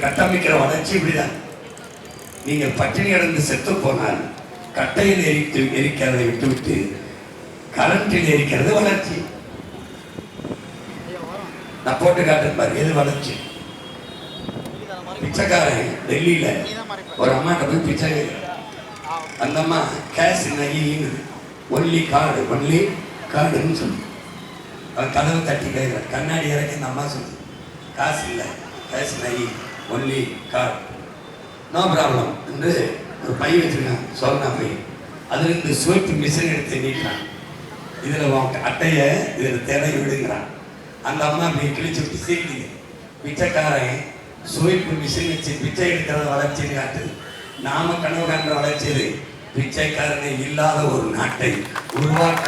கட்டமைக்கிற வளர்ச்சி இப்படிதான். நீங்கள் பட்டினி அடைந்து செத்து போனால் கட்டையில் எரிக்கிறதை விட்டுவிட்டு கரண்டில் எரிக்கிறது வளர்ச்சி. நான் போட்டு காட்டுறேன் பாரு, எது வளர்ச்சி? பிச்சைக்காரன் டெல்லியில ஒரு அம்மாட்ட போய் பிச்சை, அந்த அம்மா கேஷ் நகின்னு ஒன்லி கார்டுன்னு சொல்லு. அவன் கதவை தட்டி கேட்கிற, கண்ணாடி இறக்கி அந்த அம்மா சொல்லு, காசு இல்லை, கேஷ் நகி ஒன்லி கார்டு, நோ ப்ராப்ளம் என்று ஒரு பை வச்சிருக்கான், சொன்னா பை. அதுலேருந்து ஸ்வைப் மிஷின் எடுத்து நீட்டான், இதில் அட்டையை இதில் தேவை விடுங்கிறான். அந்த அம்மா அப்படி கிழிச்சு விட்டு சீக்கிங்க. பிச்சைக்காரன் ஸ்வைப் மிஷின் வச்சு பிச்சை எடுக்கிறத வளர்ச்சின்னு காட்டுது. நாம கனவு காண்ற வளர்ச்சி பிச்சைக்காரனை இல்லாத ஒரு நாட்டை உருவாக்க.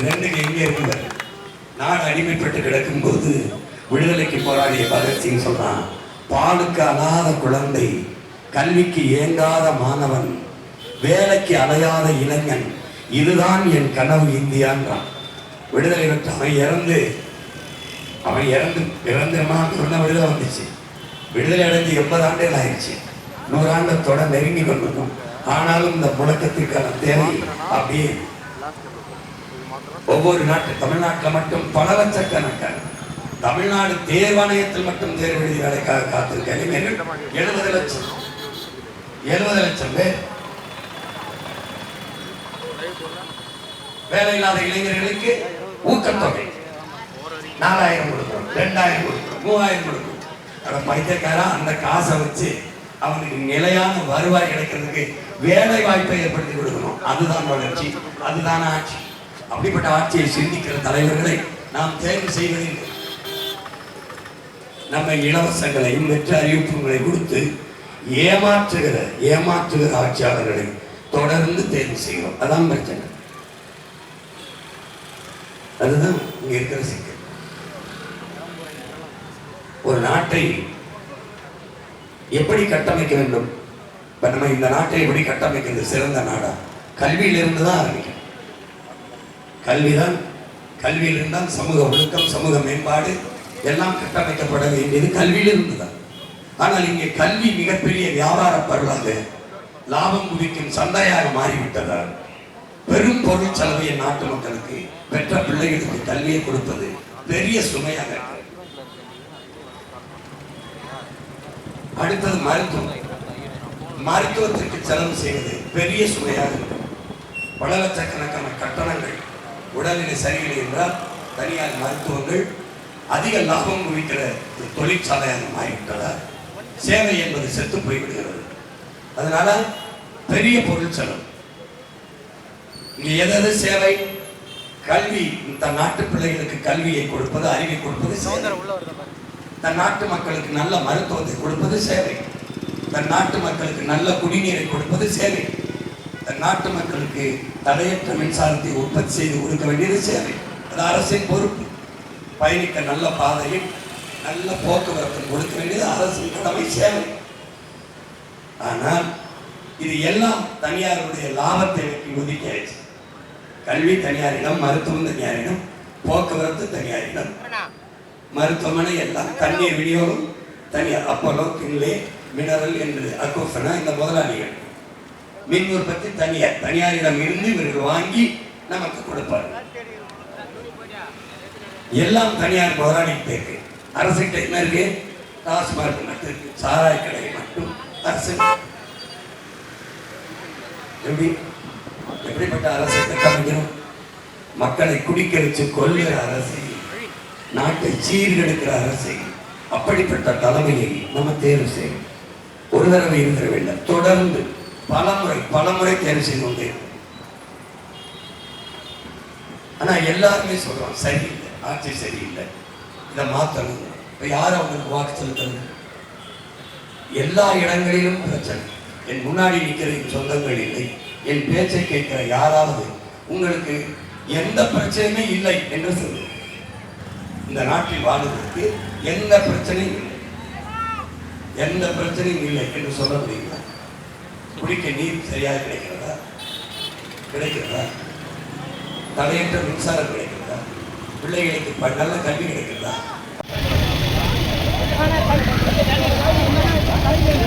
ரெண்டுக்கு எங்கே இருக்குங்க? நாடு அடிமைப்பட்டு கிடக்கும் போது விடுதலைக்கு போராடிய பகத்சிங் சொல்றான், பாலுக்கு அழாத குழந்தை, கல்விக்கு ஏங்காத மாணவன், வேலைக்கு அலையாத இளைஞன், இதுதான் என் கனவு இந்தியான்றான். விடுதலை பெற்று அவன் இறந்துமா விடுதலை வந்துச்சு. விடுதலை அடைஞ்சு 80 ஆண்டுகள் ஆயிடுச்சு. 100 ஆண்டத்தோட நெருங்கி கொண்டிருக்கும். ஆனாலும் இந்த முழக்கத்திற்கான தேவை அப்படியே ஒவ்வொரு நாட்டு, தமிழ்நாட்டில் மட்டும் பல லட்சக்கணக்கான, தமிழ்நாடு தேர்வாணையத்தில் மட்டும் தேர்வு எழுதி வேலைக்காக காத்திருக்க இளைஞர்கள் 70 லட்சம் பேர். வேலை இல்லாத இளைஞர்களுக்கு ஊக்கத்தொகை 4000 கொடுக்கும், 2000 கொடுக்கும், 3000 கொடுக்கும். பைத்தியக்காரா அந்த காசை வச்சு அவனுக்கு நிலையான வருவாய் கிடைக்கிறதுக்கு வேலை வாய்ப்பை ஏற்படுத்தி கொடுக்கணும். அதுதான் வளர்ச்சி, அதுதான் ஆட்சி. அப்படிப்பட்ட ஆட்சியை சிந்திக்கிற தலைவர்களை நாம் தேர்வு செய்வதில்லை. நம்ம இலவசங்களையும் வெற்று அறிவிப்புகளை கொடுத்து ஏமாற்றுகிற ஆட்சியாளர்களை தொடர்ந்து தேர்வு செய்கிறோம். அதான் பிரச்சனை. அதுதான் இங்க இருக்கிற சிக்கல். ஒரு நாட்டை எப்படி கட்டமைக்க வேண்டும்? இப்ப நம்ம இந்த நாட்டை எப்படி கட்டமைக்கிறது? சிறந்த நாடா? கல்வியிலிருந்து தான் ஆரம்பிக்கும். கல்வியிலிருந்தால் சமூக ஒழுக்கம், சமூக மேம்பாடு எல்லாம் கட்டமைக்கப்பட வேண்டியது கல்வியிலிருந்து தான். ஆனால் இங்கே கல்வி மிகப்பெரிய வியாபார பொருளாக, லாபம் குவிக்கும் சந்தையாக மாறிவிட்டதால் பெரும் பொருள் செலவை நாட்டு மக்களுக்கு, பெற்ற பிள்ளைகளுக்கு கல்வியை கொடுப்பது பெரிய சுமையாக. அடுத்தது மருத்துவத்திற்கு செலவு செய்வது பெரிய சுமையாக இருக்கும். பல லட்சக்கணக்கான கட்டணங்கள். உடல்நிலை சரியில்லை என்றால் தனியார் மருத்துவங்கள் அதிக லாபம் குவிக்கிற தொழிற்சாலையாக மாறிவிட்டதால் சேவை என்பது செத்து போய்விடுகிறது. அதனால பெரிய பொருள் செலவு. இங்க எதாவது சேவை, கல்வி, தன் நாட்டு பிள்ளைகளுக்கு கல்வியை கொடுப்பது, அறிவை கொடுப்பது சேவை. தன் நாட்டு மக்களுக்கு நல்ல மருத்துவத்தை கொடுப்பது சேவை. தன் நாட்டு மக்களுக்கு நல்ல குடிநீரை கொடுப்பது சேவை. தன் நாட்டு மக்களுக்கு தடையற்ற மின்சாரத்தை உற்பத்தி செய்து கொடுக்க வேண்டியது சேவை. அது அரசின் பொறுப்பு. பயணிக்க நல்ல பாதையும் நல்ல போக்குவரத்து கொடுக்க வேண்டியது அரசின் கடமை, சேவை. ஆனால் இது எல்லாம் தனியாருடைய லாபத்தை ஒதுக்கி ஆயிடுச்சு. கல்வி தனியாரிடம், மருத்துவம் தனியாரிடம், போக்குவரத்து தனியாரிடம், மருத்துவமனை எல்லாம், தண்ணீர் விநியோகம் தனியார், அப்போலோ, கின்லே, மினரல் என்று அக்கோஃபனா இந்த முதலாளிகள். மின் உற்பத்தி தனியாரிடம் இருந்து இவர்கள் வாங்கி நமக்கு கொடுப்பார்கள். எல்லாம் தனியார் முதலாளிகிட்ட இருக்கு. அரசுகிட்ட என்ன இருக்கு? டாஸ்மார்க் மட்டும் இருக்கு, சாராய கடை மட்டும் அரசு. எப்படிப்பட்ட அரசை கட்டமைக்கணும்? மக்களை குடிக்க வச்சு கொள்ளுகிற அரசை, நாட்டை சீர்கெடுக்கிற அரசை, அப்படிப்பட்ட தலைமையை நம்ம தேர்வு செய்யணும். ஒரு தடவை இருந்திர வேண்டும், தொடர்ந்து பலமுறை தேர்வு செய்து கொண்டே. ஆனா எல்லாருமே சொல்றோம் சரியில்லை, ஆட்சி சரியில்லை, இதை மாற்றணும். இப்ப யாரும் அவங்களுக்கு வாக்கு செலுத்தணும்? எல்லா இடங்களிலும் பிரச்சனை. என் முன்னாடி நிற்கிற என் சொந்தங்கள் இல்லை, என் பேச்சை கேட்கிற யாராவது உங்களுக்கு எந்த பிரச்சனையுமே இல்லை என்று சொல்லு. இந்த நாட்டில் வாழ்வதற்கு எந்த பிரச்சனையும் இல்லை, எந்த பிரச்சனையும் இல்லை என்று சொல்ல முடியுங்களா? குடிக்க நீர் சரியாக கிடைக்கிறதா? தடையற்ற மின்சாரம் கிடைக்கிறதா? பிள்ளைகளுக்கு நல்ல கல்வி கிடைக்கிறதா? கை